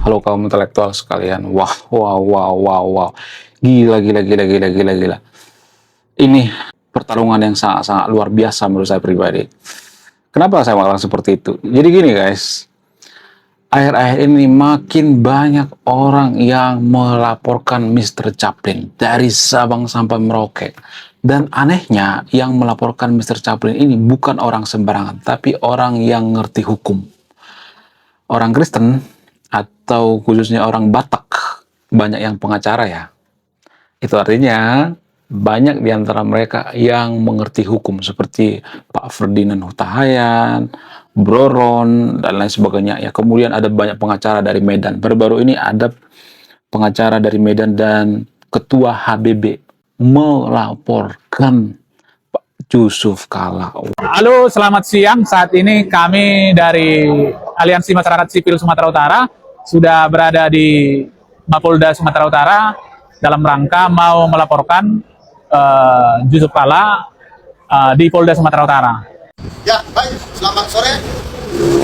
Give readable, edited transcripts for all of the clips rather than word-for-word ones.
Halo kaum intelektual sekalian. Wah, wow, wow, wow, wow. Gila, gila, gila, gila, gila, gila. Ini pertarungan yang sangat-sangat luar biasa menurut saya pribadi. Kenapa saya mengatakan seperti itu? Jadi gini guys, akhir-akhir ini makin banyak orang yang melaporkan Mr. Chaplin dari Sabang sampai Merauke. Dan anehnya yang melaporkan Mr. Chaplin ini bukan orang sembarangan, tapi orang yang ngerti hukum. Orang Kristen atau khususnya orang Batak banyak yang pengacara ya. Itu artinya banyak di antara mereka yang mengerti hukum seperti Pak Ferdinand Huta Hayan, Bro Ron, dan lain sebagainya. Ya, kemudian ada banyak pengacara dari Medan. Baru-baru ini ada pengacara dari Medan dan Ketua HBB melaporkan Pak Yusuf Kala. Halo, selamat siang. Saat ini kami dari Aliansi Masyarakat Sipil Sumatera Utara sudah berada di Mapolda Sumatera Utara dalam rangka mau melaporkan Yusuf Kala di Polda Sumatera Utara. Ya, baik. Selamat sore.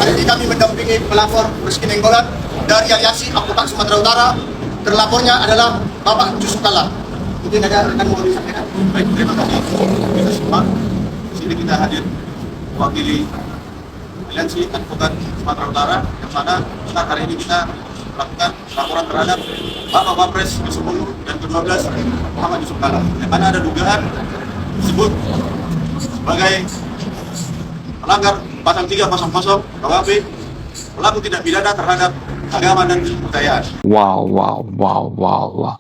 Hari ini kami mendampingi pelapor Rizky Nenggolan dari Aliansi Advokat Sumatera Utara. Terlapornya adalah Bapak Yusuf Kala. Mungkin ada rekan mau disampaikan. Baik, terima kasih. Kita semua di sini kita hadir mewakili Aliansi Advokat Sumatera Utara, yang mana hari ini kita melakukan laporan terhadap Bapak Wapres Yusuf Ulu dan ke-12 Muhammad Yusuf Kala, yang mana ada dugaan disebut sebagai melanggar pasal 300 KUHP, pelaku tindak pidana terhadap agama dan kebudayaan. Wow, wow, wow, wow, wow.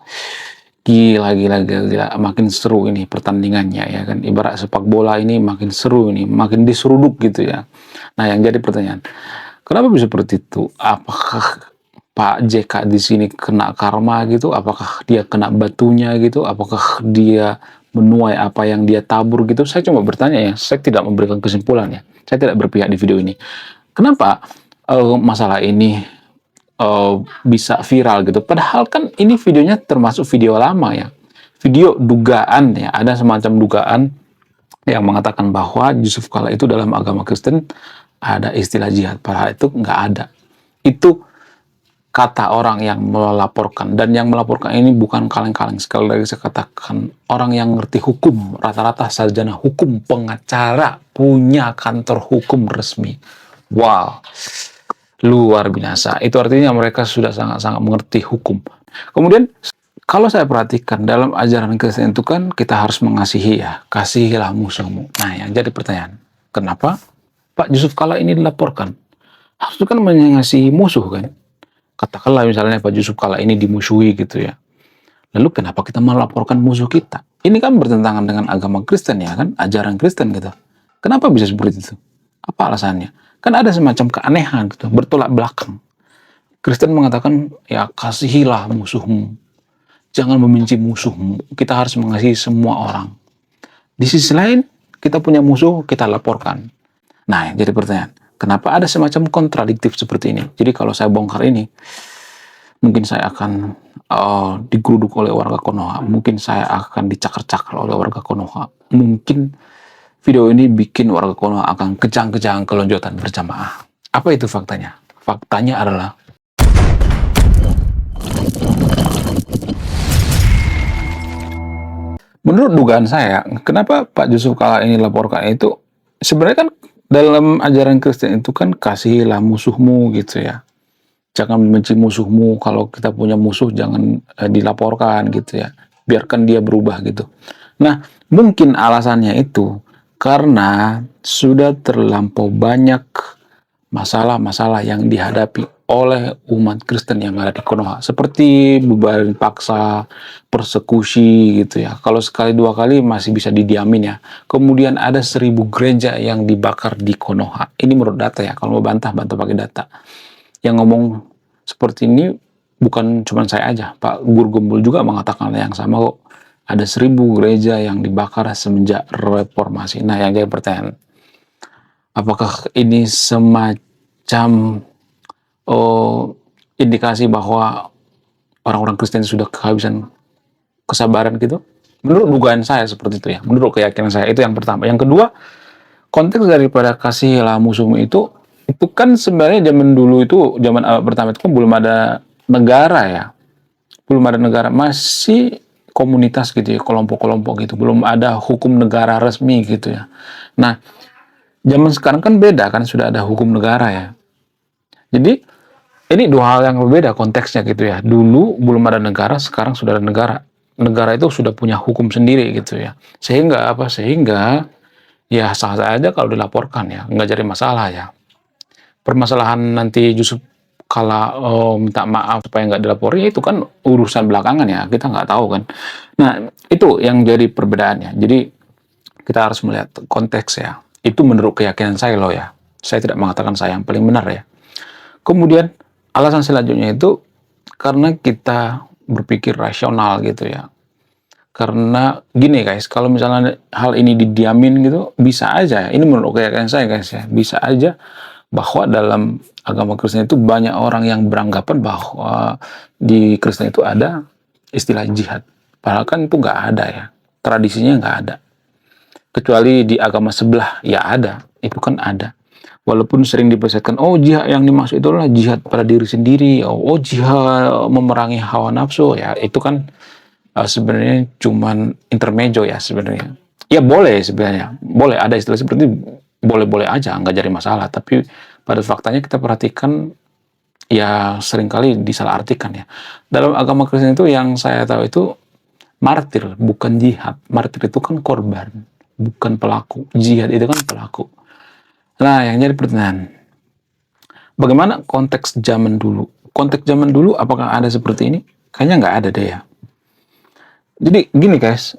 Gila, gila, gila, gila. Makin seru ini pertandingannya ya kan. Ibarat sepak bola ini makin seru ini, makin diseruduk gitu ya. Nah, yang jadi pertanyaan, kenapa bisa seperti itu? Apakah Pak JK di sini kena karma gitu? Apakah dia kena batunya gitu? Apakah dia menuai apa yang dia tabur gitu? Saya cuma bertanya ya. Saya tidak memberikan kesimpulan ya. Saya tidak berpihak di video ini. Kenapa masalah ini bisa viral gitu? Padahal kan ini videonya termasuk video lama ya. Video dugaan ya. Ada semacam dugaan yang mengatakan bahwa Yusuf Kala itu dalam agama Kristen ada istilah jihad. Padahal itu nggak ada. Itu kata orang yang melaporkan, dan yang melaporkan ini bukan kaleng-kaleng. Sekali lagi saya katakan, orang yang ngerti hukum, rata-rata sarjana hukum, pengacara, punya kantor hukum resmi. Wow, luar biasa. Itu artinya mereka sudah sangat-sangat mengerti hukum. Kemudian kalau saya perhatikan dalam ajaran Kristen itu kan kita harus mengasihi ya, kasihilah musuhmu. Nah, yang jadi pertanyaan, kenapa Pak Yusuf Kala ini dilaporkan? Harusnya kan mengasihi musuh kan? Katakanlah misalnya Pak Yusuf Kala ini dimusuhi gitu ya. Lalu kenapa kita melaporkan musuh kita? Ini kan bertentangan dengan agama Kristen ya kan, ajaran Kristen gitu. Kenapa bisa seperti itu? Apa alasannya? Kan ada semacam keanehan gitu, bertolak belakang. Kristen mengatakan ya kasihilah musuhmu. Jangan membenci musuhmu. Kita harus mengasihi semua orang. Di sisi lain, kita punya musuh, kita laporkan. Nah, jadi pertanyaan, kenapa ada semacam kontradiktif seperti ini? Jadi kalau saya bongkar ini, mungkin saya akan digeruduk oleh warga Konoha. Mungkin saya akan dicakar-cakar oleh warga Konoha. Mungkin video ini bikin warga Konoha akan kejang-kejang kelonjotan berjamaah. Apa itu faktanya? Faktanya adalah menurut dugaan saya, kenapa Pak Yusuf Kala ini laporkan itu, sebenarnya kan dalam ajaran Kristen itu kan kasihilah musuhmu gitu ya. Jangan membenci musuhmu, kalau kita punya musuh jangan dilaporkan gitu ya. Biarkan dia berubah gitu. Nah, mungkin alasannya itu karena sudah terlampau banyak masalah-masalah yang dihadapi oleh umat Kristen yang ada di Konoha, seperti bubaran paksa, persekusi gitu ya. Kalau sekali dua kali masih bisa didiamin ya. Kemudian ada 1000 gereja yang dibakar di Konoha. Ini menurut data ya. Kalau mau bantah pakai data. Yang ngomong seperti ini bukan cuma saya aja. Pak Guru Gembul juga mengatakan yang sama kok. Ada 1000 gereja yang dibakar semenjak reformasi. Nah, yang jadi pertanyaan, apakah ini semacam indikasi bahwa orang-orang Kristen sudah kehabisan kesabaran gitu? Menurut dugaan saya seperti itu ya. Menurut keyakinan saya, itu yang pertama. Yang kedua, konteks daripada kasihilah musuhmu itu kan sebenarnya zaman dulu itu, zaman abad pertama itu kan belum ada negara ya, belum ada negara, masih komunitas gitu ya, kelompok-kelompok gitu, belum ada hukum negara resmi gitu ya. Nah, zaman sekarang kan beda kan, sudah ada hukum negara ya. Jadi ini dua hal yang berbeda konteksnya gitu ya. Dulu belum ada negara, sekarang sudah ada negara. Negara itu sudah punya hukum sendiri gitu ya. Sehingga apa? Sehingga ya sah-sah aja kalau dilaporkan ya, nggak jadi masalah ya. Permasalahan nanti justru kalau minta maaf supaya nggak dilapori itu kan urusan belakangan ya, kita nggak tahu kan. Nah itu yang jadi perbedaannya. Jadi kita harus melihat konteks ya. Itu menurut keyakinan saya loh ya. Saya tidak mengatakan saya yang paling benar ya. Kemudian alasan selanjutnya itu karena kita berpikir rasional gitu ya. Karena gini guys, kalau misalnya hal ini didiamin gitu, bisa aja ya. Ini menurut keyakinan saya guys ya, bisa aja bahwa dalam agama Kristen itu banyak orang yang beranggapan bahwa di Kristen itu ada istilah jihad. Padahal kan itu nggak ada ya, tradisinya nggak ada. Kecuali di agama sebelah ya ada, itu kan ada. Walaupun sering dipersehatkan, oh jihad yang dimaksud itu adalah jihad pada diri sendiri, oh jihad memerangi hawa nafsu, ya itu kan sebenarnya cuman intermejo ya sebenarnya. Ya boleh sebenarnya, boleh ada istilah seperti itu, boleh-boleh aja, nggak jadi masalah. Tapi pada faktanya kita perhatikan, ya seringkali disalahartikan ya. Dalam agama Kristen itu yang saya tahu itu martir, bukan jihad. Martir itu kan korban, bukan pelaku. Jihad itu kan pelaku. Nah, yang jadi pertanyaan, bagaimana konteks zaman dulu? Konteks zaman dulu apakah ada seperti ini? Kayaknya nggak ada deh ya. Jadi gini guys,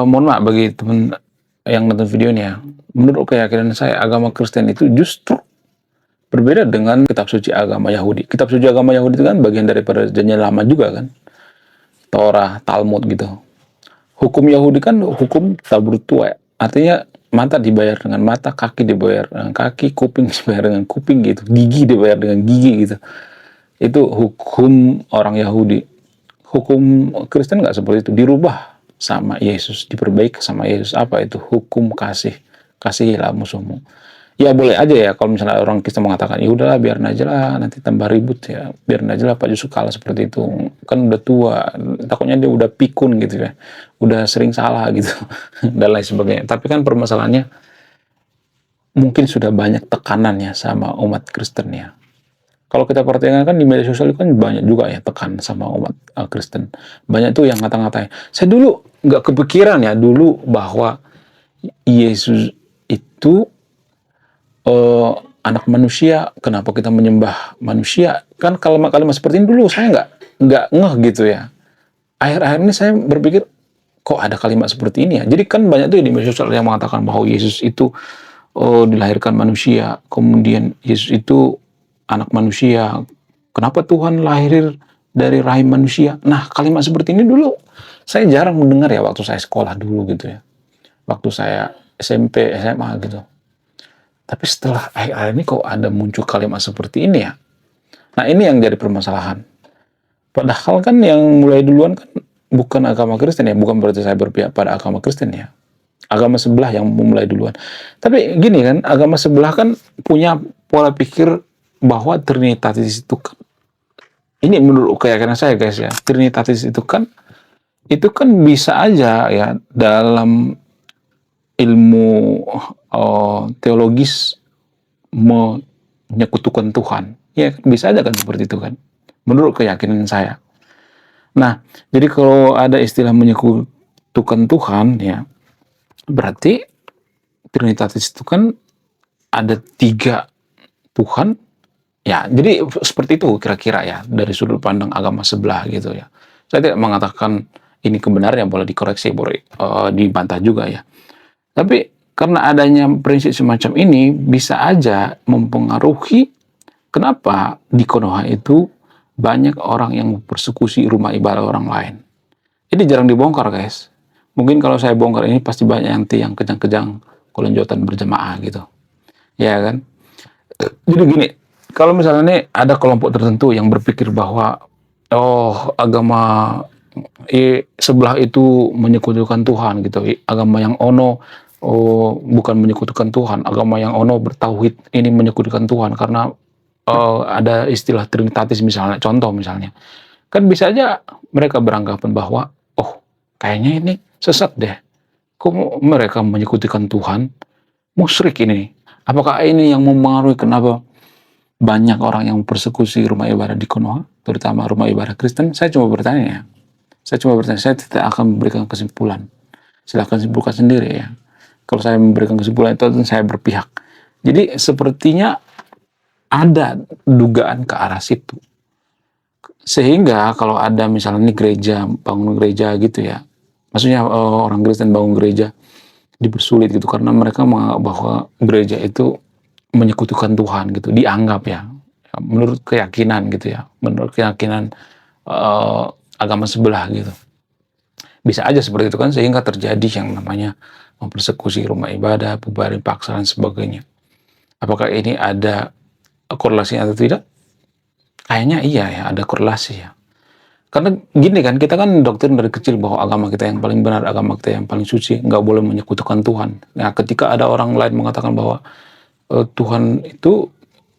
mohon maaf bagi teman yang nonton video ini ya. Menurut keyakinan saya, agama Kristen itu justru berbeda dengan kitab suci agama Yahudi. Kitab suci agama Yahudi itu kan bagian daripada Perjanjian Lama juga kan. Torah, Talmud gitu. Hukum Yahudi kan hukum tabur tua. Artinya mata dibayar dengan mata, kaki dibayar dengan kaki, kuping dibayar dengan kuping gitu, gigi dibayar dengan gigi gitu. Itu hukum orang Yahudi. Hukum Kristen nggak seperti itu, dirubah sama Yesus, diperbaiki sama Yesus. Apa itu? Hukum kasih, kasihilah musuhmu. Ya boleh aja ya kalau misalnya orang Kristen mengatakan, ya udahlah biarin aja lah, nanti tambah ribut ya, biarin aja lah Pak Yusuf kalah seperti itu, kan udah tua, takutnya dia udah pikun gitu ya, udah sering salah gitu dan lain sebagainya. Tapi kan permasalahannya mungkin sudah banyak tekanannya sama umat Kristen ya. Kalau kita perhatikan kan di media sosial kan banyak juga ya tekan sama umat Kristen. Banyak tuh yang ngata-ngatain. Saya dulu nggak kepikiran ya dulu bahwa Yesus itu anak manusia, kenapa kita menyembah manusia? Kan kalimat-kalimat seperti ini dulu saya nggak ngeh gitu ya. Akhir-akhir ini saya berpikir kok ada kalimat seperti ini ya. Jadi kan banyak tuh di media sosial yang mengatakan bahwa Yesus itu dilahirkan manusia, kemudian Yesus itu anak manusia. Kenapa Tuhan lahir dari rahim manusia? Nah kalimat seperti ini dulu saya jarang mendengar ya waktu saya sekolah dulu gitu ya. Waktu saya SMP, SMA gitu. Tapi setelah akhir-akhir ini kok ada muncul kalimat seperti ini ya. Nah ini yang jadi permasalahan. Padahal kan yang mulai duluan kan bukan agama Kristen ya. Bukan berarti saya berpihak pada agama Kristen ya. Agama sebelah yang memulai duluan. Tapi gini kan, agama sebelah kan punya pola pikir bahwa Trinitatis itu kan, ini menurut keyakinan saya guys ya, Trinitatis itu kan bisa aja ya dalam ilmu teologis menyekutukan Tuhan. Ya bisa aja kan seperti itu kan. Menurut keyakinan saya. Nah, jadi kalau ada istilah menyekutukan Tuhan ya, berarti Trinitatis itu kan ada 3 Tuhan. Ya, jadi seperti itu kira-kira ya dari sudut pandang agama sebelah gitu ya. Saya tidak mengatakan ini kebenaran yang boleh dikoreksi, boleh dibantah juga ya. Tapi karena adanya prinsip semacam ini bisa aja mempengaruhi kenapa di Konoha itu banyak orang yang persekusi rumah ibadah orang lain. Ini jarang dibongkar guys. Mungkin kalau saya bongkar ini pasti banyak yang kejang-kejang kelenjotan berjamaah gitu. Ya kan? Jadi gini, kalau misalnya nih ada kelompok tertentu yang berpikir bahwa agama sebelah itu menyekutukan Tuhan gitu. Agama yang ono bukan menyekutukan Tuhan. Agama yang ono bertauhid ini menyekutukan Tuhan karena ada istilah trinitatis misalnya, contoh misalnya, kan bisa aja mereka beranggapan bahwa, oh kayaknya ini sesat deh, kok mereka menyekutukan Tuhan, musyrik ini. Apakah ini yang mempengaruhi kenapa banyak orang yang persekusi rumah ibadah di Konoha, terutama rumah ibadah Kristen? Saya cuma bertanya ya. Saya tidak akan memberikan kesimpulan. Silahkan simpulkan sendiri ya. Kalau saya memberikan kesimpulan itu, saya berpihak. Jadi sepertinya ada dugaan ke arah situ. Sehingga kalau ada misalnya ini gereja, bangun gereja gitu ya. Maksudnya orang Kristen bangun gereja dipersulit gitu karena mereka menganggap bahwa gereja itu menyekutukan Tuhan gitu, dianggap ya, menurut keyakinan gitu ya, menurut keyakinan agama sebelah gitu. Bisa aja seperti itu kan, sehingga terjadi yang namanya mempersekusi rumah ibadah, bubarin paksa dan sebagainya. Apakah ini ada korelasinya atau tidak? Kayaknya iya ya, ada korelasi ya. Karena gini kan, kita kan doktrin dari kecil bahwa agama kita yang paling benar, agama kita yang paling suci, nggak boleh menyekutukan Tuhan. Nah, ketika ada orang lain mengatakan bahwa Tuhan itu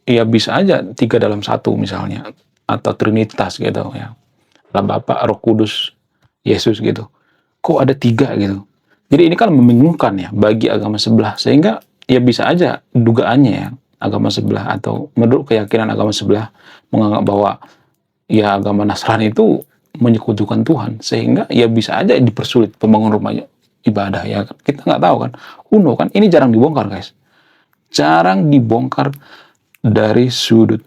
ya bisa aja 3 dalam 1 misalnya, atau Trinitas gitu ya, Allah Bapa, Roh Kudus, Yesus gitu. Kok ada 3 gitu? Jadi ini kan membingungkan ya bagi agama sebelah, sehingga ya bisa aja dugaannya ya agama sebelah atau menurut keyakinan agama sebelah menganggap bahwa ya agama Nasrani itu menyekutukan Tuhan, sehingga ya bisa aja dipersulit pembangun rumah ibadah ya. Kita nggak tahu kan, kuno kan, ini jarang dibongkar guys, jarang dibongkar dari sudut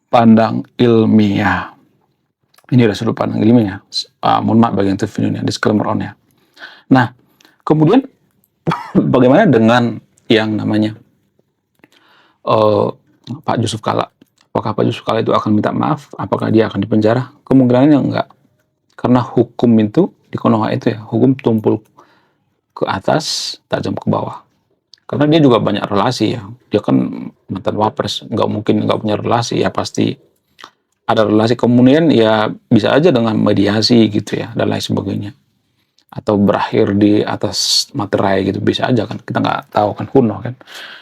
pandang ilmiah. Ini adalah sudut pandang ilmiah. Mohon maaf bagi yang tervideonya, disclaimer on ya. Nah, kemudian bagaimana dengan yang namanya Pak Yusuf Kalla? Apakah Pak Yusuf Kalla itu akan minta maaf? Apakah dia akan dipenjara? Kemungkinannya enggak. Karena hukum itu di Konoha itu ya, hukum tumpul ke atas, tajam ke bawah. Karena dia juga banyak relasi ya. Dia kan mantan wapres, nggak mungkin nggak punya relasi ya, pasti ada relasi. Kemudian ya bisa aja dengan mediasi gitu ya, dan lain sebagainya. Atau berakhir di atas materai gitu, bisa aja kan, kita nggak tahu kan, kuno kan.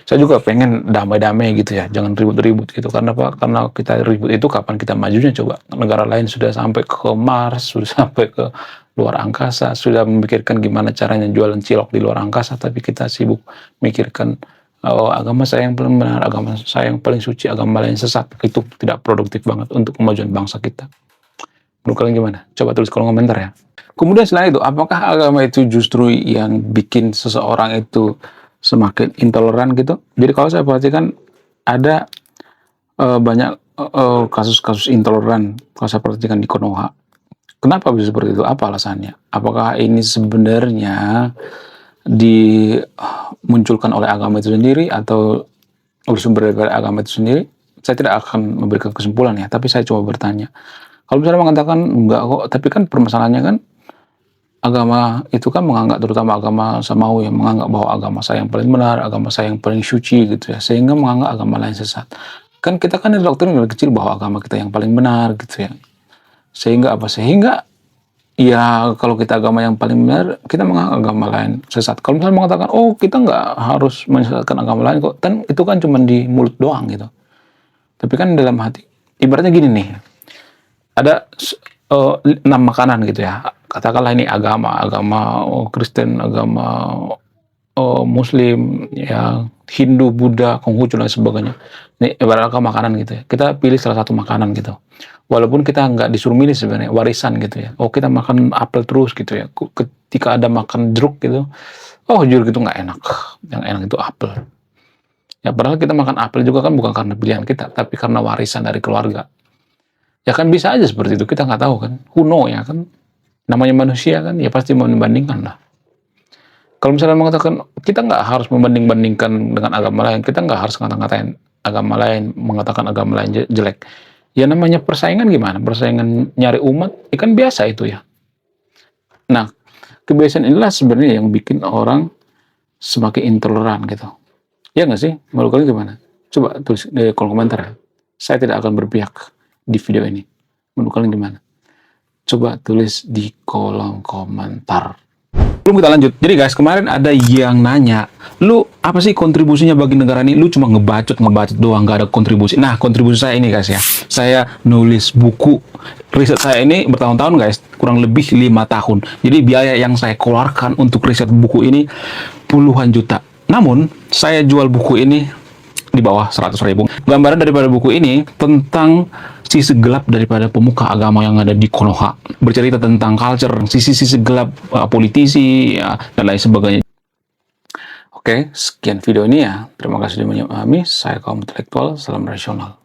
Saya juga pengen damai-damai gitu ya, jangan ribut-ribut gitu. Karena apa? Karena kita ribut itu kapan kita majunya coba? Negara lain sudah sampai ke Mars, sudah sampai ke luar angkasa, sudah memikirkan gimana caranya jualan cilok di luar angkasa, tapi kita sibuk mikirkan agama saya yang paling benar, agama saya yang paling suci, agama lain sesat. Itu tidak produktif banget untuk kemajuan bangsa kita. Menurut kalian gimana? Coba tulis kolom komentar ya. Kemudian selain itu, apakah agama itu justru yang bikin seseorang itu semakin intoleran gitu? Jadi kalau saya perhatikan ada banyak kasus-kasus intoleran kalau saya perhatikan di Konoha. Kenapa bisa seperti itu? Apa alasannya? Apakah ini sebenarnya dimunculkan oleh agama itu sendiri atau bersumber dari agama itu sendiri? Saya tidak akan memberikan kesimpulan ya, tapi saya coba bertanya. Kalau misalnya mengatakan enggak kok, tapi kan permasalahannya kan agama itu kan menganggap, terutama agama Samawi yang menganggap bahwa agama saya yang paling benar, agama saya yang paling suci gitu ya, sehingga menganggap agama lain sesat. Kan kita kan doktrin dari kecil bahwa agama kita yang paling benar gitu ya. Sehingga apa? Sehingga ya kalau kita agama yang paling benar, kita menganggap agama lain sesat. Kalau misalnya mengatakan, oh kita nggak harus menyesatkan agama lain kok, kan itu kan cuma di mulut doang gitu. Tapi kan dalam hati, ibaratnya gini nih, ada 6 makanan gitu ya, katakanlah ini agama Kristen, agama Muslim, ya Hindu, Buddha, Konghucu dan sebagainya. Ini ibaratnya makanan gitu ya. Kita pilih salah satu makanan gitu. Walaupun kita nggak disuruh milih sebenarnya, warisan gitu ya. Oh kita makan apel terus gitu ya. Ketika ada makan jeruk gitu, oh jeruk itu nggak enak. Yang enak itu apel. Ya padahal kita makan apel juga kan bukan karena pilihan kita, tapi karena warisan dari keluarga. Ya kan bisa aja seperti itu, kita nggak tahu kan. Who know ya kan. Namanya manusia kan, ya pasti membandingkan lah. Kalau misalnya mengatakan, kita nggak harus membanding-bandingkan dengan agama lain, kita nggak harus ngata-ngatain agama lain, mengatakan agama lain jelek. Ya namanya persaingan gimana? Persaingan nyari umat, ya kan biasa itu ya. Nah, kebiasaan inilah sebenarnya yang bikin orang semakin intoleran gitu. Ya nggak sih? Menurut kalian gimana? Coba tulis di kolom komentar ya. Saya tidak akan berpihak di video ini. Menurut kalian gimana? Coba tulis di kolom komentar. Belum kita lanjut. Jadi guys, kemarin ada yang nanya, lu apa sih kontribusinya bagi negara ini? Lu cuma ngebacot doang, gak ada kontribusi. Nah, kontribusi saya ini guys ya. Saya nulis buku. Riset saya ini bertahun-tahun guys, kurang lebih 5 tahun. Jadi biaya yang saya keluarkan untuk riset buku ini puluhan juta. Namun, saya jual buku ini di bawah 100.000. Gambaran daripada buku ini tentang sisi gelap daripada pemuka agama yang ada di Konoha. Bercerita tentang culture, sisi-sisi gelap politisi, ya, dan lain sebagainya. Oke, sekian video ini ya. Terima kasih sudah menyimak kami. Saya kaum intelektual, salam rasional.